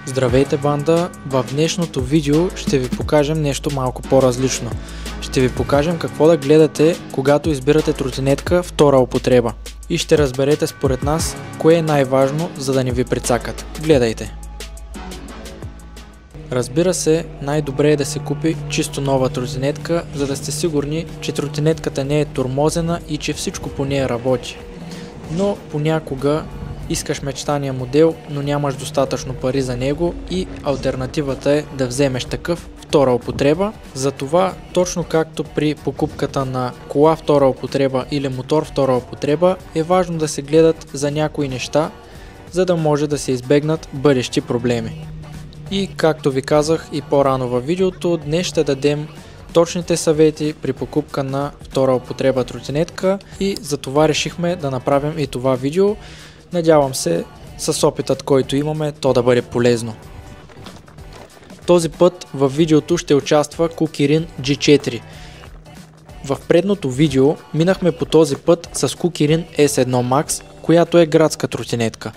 Здравейте, банда! В днешното видео ще ви покажем нещо малко по-различно. Ще ви покажем какво да гледате, когато избирате тротинетка втора употреба. И ще разберете според нас кое е най-важно, за да не ви прецакат. Гледайте! Разбира се, най-добре е да се купи чисто нова тротинетка, за да сте сигурни, че тротинетката не е тормозена и че всичко по нея работи. Но понякога искаш мечтания модел, но нямаш достатъчно пари за него и алтернативата е да вземеш такъв втора употреба. Затова, точно както при покупката на кола втора употреба или мотор втора употреба, е важно да се гледат за някои неща, за да може да се избегнат бъдещи проблеми. И както ви казах и по-рано във видеото, днес ще дадем точните съвети при покупка на втора употреба тротинетка и за това решихме да направим и това видео. Надявам се с опитът, който имаме, то да бъде полезно. Този път в видеото ще участва Kukirin G4. В предното видео минахме по този път с Kukirin S1 Max, която е градска тротинетка.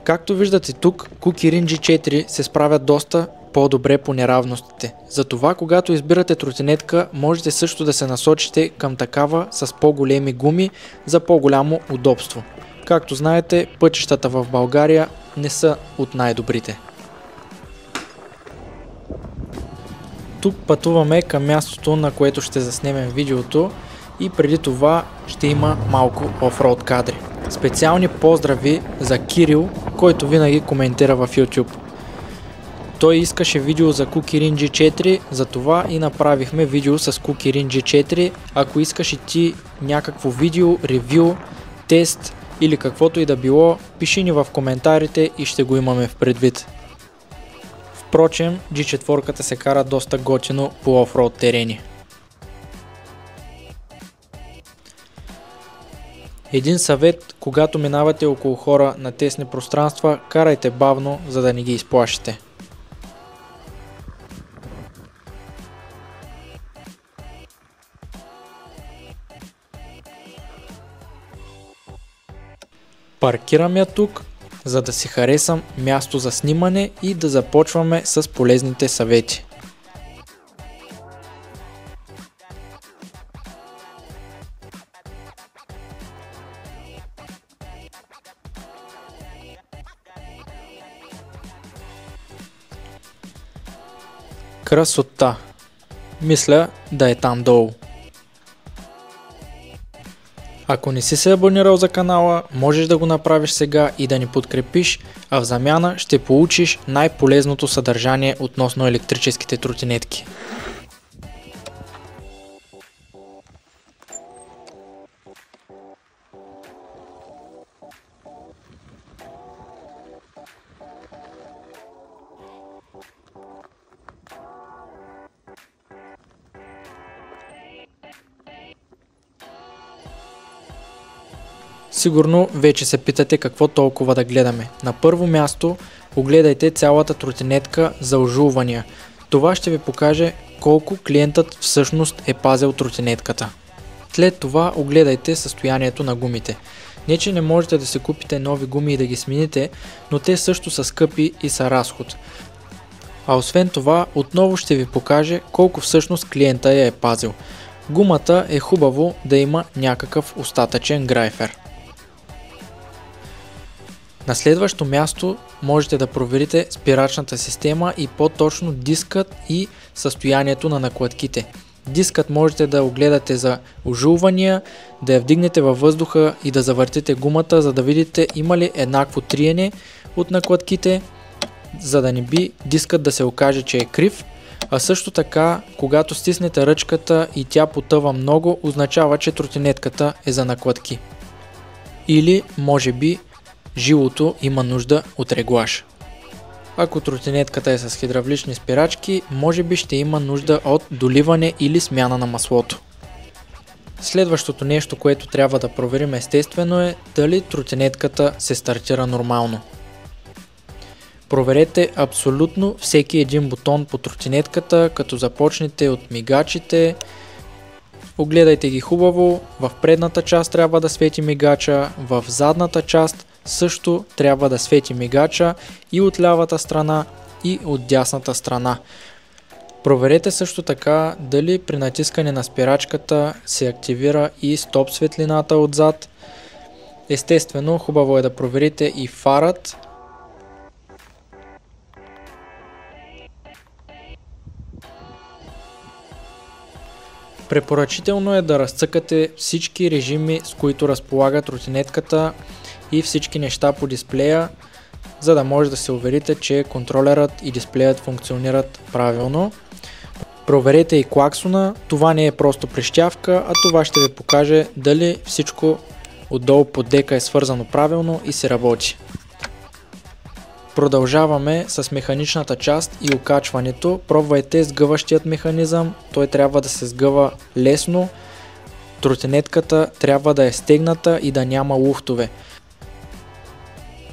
Както виждате тук, Kukirin G4 се справят доста по-добре по неравностите. Затова, когато избирате тротинетка, можете също да се насочите към такава с по-големи гуми за по-голямо удобство. Както знаете, пътищата в България не са от най-добрите. Тук пътуваме към мястото, на което ще заснемем видеото и преди това ще има малко офроуд кадри. Специални поздрави за Кирил, който винаги коментира в YouTube. Той искаше видео за Kukirin G4, затова и направихме видео с Kukirin G4. Ако искаш и ти някакво видео, ревю, тест или каквото и да било, пиши ни в коментарите и ще го имаме в предвид. Впрочем, G4-ката се кара доста готино по офроуд терени. Един съвет, когато минавате около хора на тесни пространства, карайте бавно, за да не ги изплашите. Паркирам я тук, за да си харесам място за снимане и да започваме с полезните съвети. Красота! Мисля да е там долу. Ако не си се абонирал за канала, можеш да го направиш сега и да ни подкрепиш, а в замяна ще получиш най-полезното съдържание относно електрическите тротинетки. Сигурно вече се питате какво толкова да гледаме. На първо място огледайте цялата тротинетка за ожулвания. Това ще ви покаже колко клиентът всъщност е пазил тротинетката. След това огледайте състоянието на гумите. Не че не можете да си купите нови гуми и да ги смените, но те също са скъпи и са разход. А освен това, отново ще ви покаже колко всъщност клиента я е пазил. Гумата е хубаво да има някакъв остатъчен грайфер. На следващо място можете да проверите спирачната система и по-точно дискът и състоянието на накладките. Дискът можете да огледате за ожулвания, да я вдигнете във въздуха и да завъртите гумата, за да видите има ли еднакво триене от накладките, за да не би дискът да се окаже, че е крив. А също така, когато стиснете ръчката и тя потъва много, означава, че тротинетката е за накладки. Или може би жилото има нужда от реглаж. Ако тротинетката е с хидравлични спирачки, може би ще има нужда от доливане или смяна на маслото. Следващото нещо, което трябва да проверим естествено е дали тротинетката се стартира нормално. Проверете абсолютно всеки един бутон по тротинетката, като започнете от мигачите. Огледайте ги хубаво, в предната част трябва да свети мигача, в задната част също трябва да свети мигача и от лявата страна, и от дясната страна. Проверете също така дали при натискане на спирачката се активира и стоп светлината отзад. Естествено, хубаво е да проверите и фарът. Препоръчително е да разцъкате всички режими, с които разполага тротинетката и всички неща по дисплея, за да може да се уверите, че контролерът и дисплеят функционират правилно. Проверете и клаксона, това не е просто прищявка, а това ще ви покаже дали всичко отдолу под дека е свързано правилно и се работи. Продължаваме с механичната част и окачването. Пробвайте сгъващият механизъм, той трябва да се сгъва лесно. Тротинетката трябва да е стегната и да няма луфтове.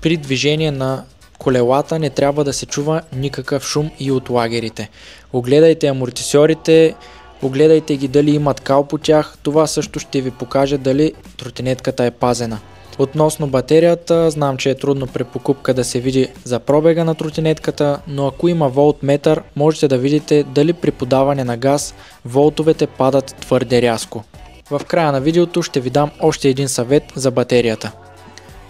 При движение на колелата не трябва да се чува никакъв шум и от лагерите. Огледайте амортисьорите, огледайте ги дали имат кал по тях, това също ще ви покаже дали тротинетката е пазена. Относно батерията, знам, че е трудно при покупка да се види за пробега на тротинетката, но ако има волтметър, можете да видите дали при подаване на газ волтовете падат твърде рязко. В края на видеото ще ви дам още един съвет за батерията.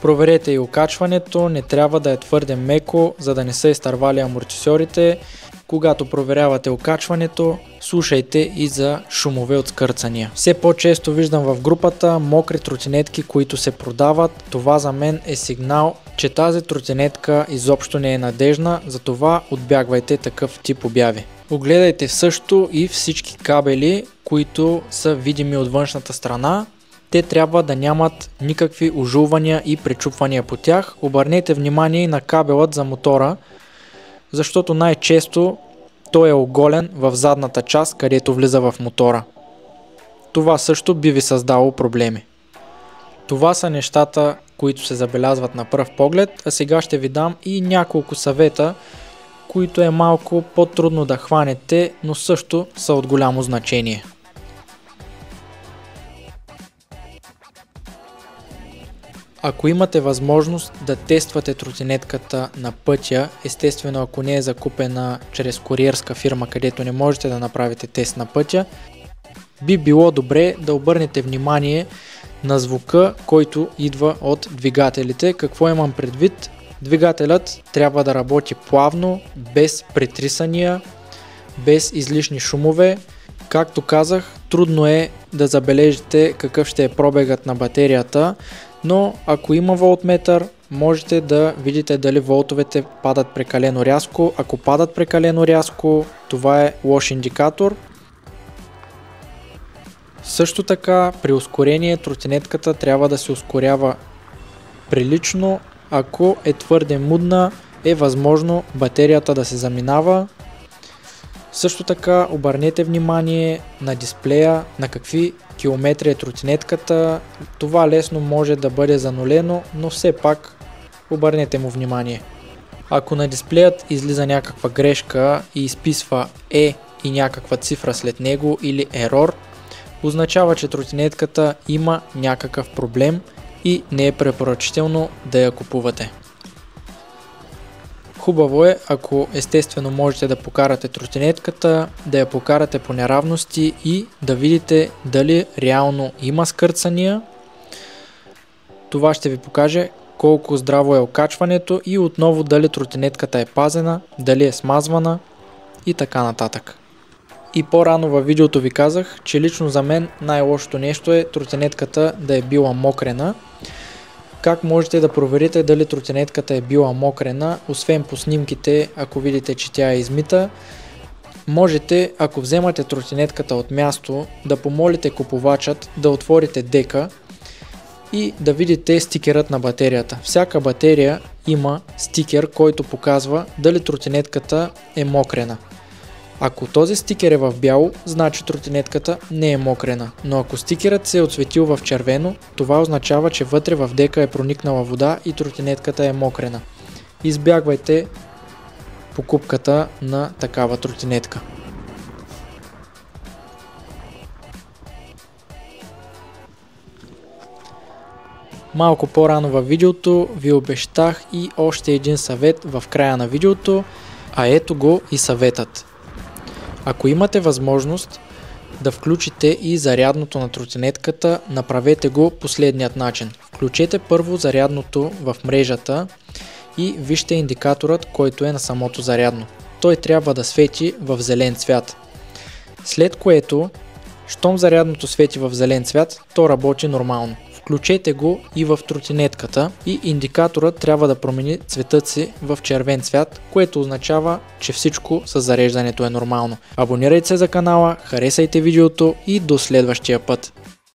Проверете и окачването, не трябва да е твърде меко, за да не са изтървали амортисьорите. Когато проверявате окачването, слушайте и за шумове от скърцания. Все по-често виждам в групата мокри тротинетки, които се продават. Това за мен е сигнал, че тази тротинетка изобщо не е надежна, затова отбягвайте такъв тип обяви. Огледайте също и всички кабели, които са видими от външната страна. Те трябва да нямат никакви ожулвания и пречупвания по тях. Обърнете внимание и на кабелът за мотора, защото най-често той е оголен в задната част, където влиза в мотора. Това също би ви създало проблеми. Това са нещата, които се забелязват на пръв поглед, а сега ще ви дам и няколко съвета, които е малко по-трудно да хванете, но също са от голямо значение. Ако имате възможност да тествате тротинетката на пътя, естествено ако не е закупена чрез куриерска фирма, където не можете да направите тест на пътя, би било добре да обърнете внимание на звука, който идва от двигателите. Какво имам предвид? Двигателят трябва да работи плавно, без претрисания, без излишни шумове. Както казах, трудно е да забележите какъв ще е пробегът на батерията, но ако има волтметър, можете да видите дали волтовете падат прекалено рязко. Ако падат прекалено рязко, това е лош индикатор. Също така, при ускорение тротинетката трябва да се ускорява прилично. Ако е твърде мудна, е възможно батерията да се заминава. Също така обърнете внимание на дисплея, на какви километри е тротинетката. Това лесно може да бъде занулено, но все пак обърнете му внимание. Ако на дисплеят излиза някаква грешка и изписва E и някаква цифра след него или error, означава, че тротинетката има някакъв проблем и не е препоръчително да я купувате. Хубаво е, ако естествено можете да покарате тротинетката, да я покарате по неравности и да видите дали реално има скърцания. Това ще ви покаже колко здраво е окачването и отново дали тротинетката е пазена, дали е смазвана и така нататък. И по-рано във видеото ви казах, че лично за мен най-лошото нещо е тротинетката да е била мокрена. Как можете да проверите дали тротинетката е била мокрена, освен по снимките, ако видите, че тя е измита? Можете, ако вземате тротинетката от място, да помолите купувачът да отворите дека и да видите стикерът на батерията. Всяка батерия има стикер, който показва дали тротинетката е мокрена. Ако този стикер е в бяло, значи тротинетката не е мокрена, но ако стикерът се е отсветил в червено, това означава, че вътре в дека е проникнала вода и тротинетката е мокрена. Избягвайте покупката на такава тротинетка. Малко по-рано във видеото ви обещах и още един съвет в края на видеото, а ето го и съветът. Ако имате възможност да включите и зарядното на тротинетката, направете го последният начин. Включете първо зарядното в мрежата и вижте индикаторът, който е на самото зарядно. Той трябва да свети в зелен цвят. След което, щом зарядното свети в зелен цвят, то работи нормално. Включете го и в тротинетката и индикаторът трябва да промени цветът си в червен цвят, което означава, че всичко с зареждането е нормално. Абонирайте се за канала, харесайте видеото и до следващия път.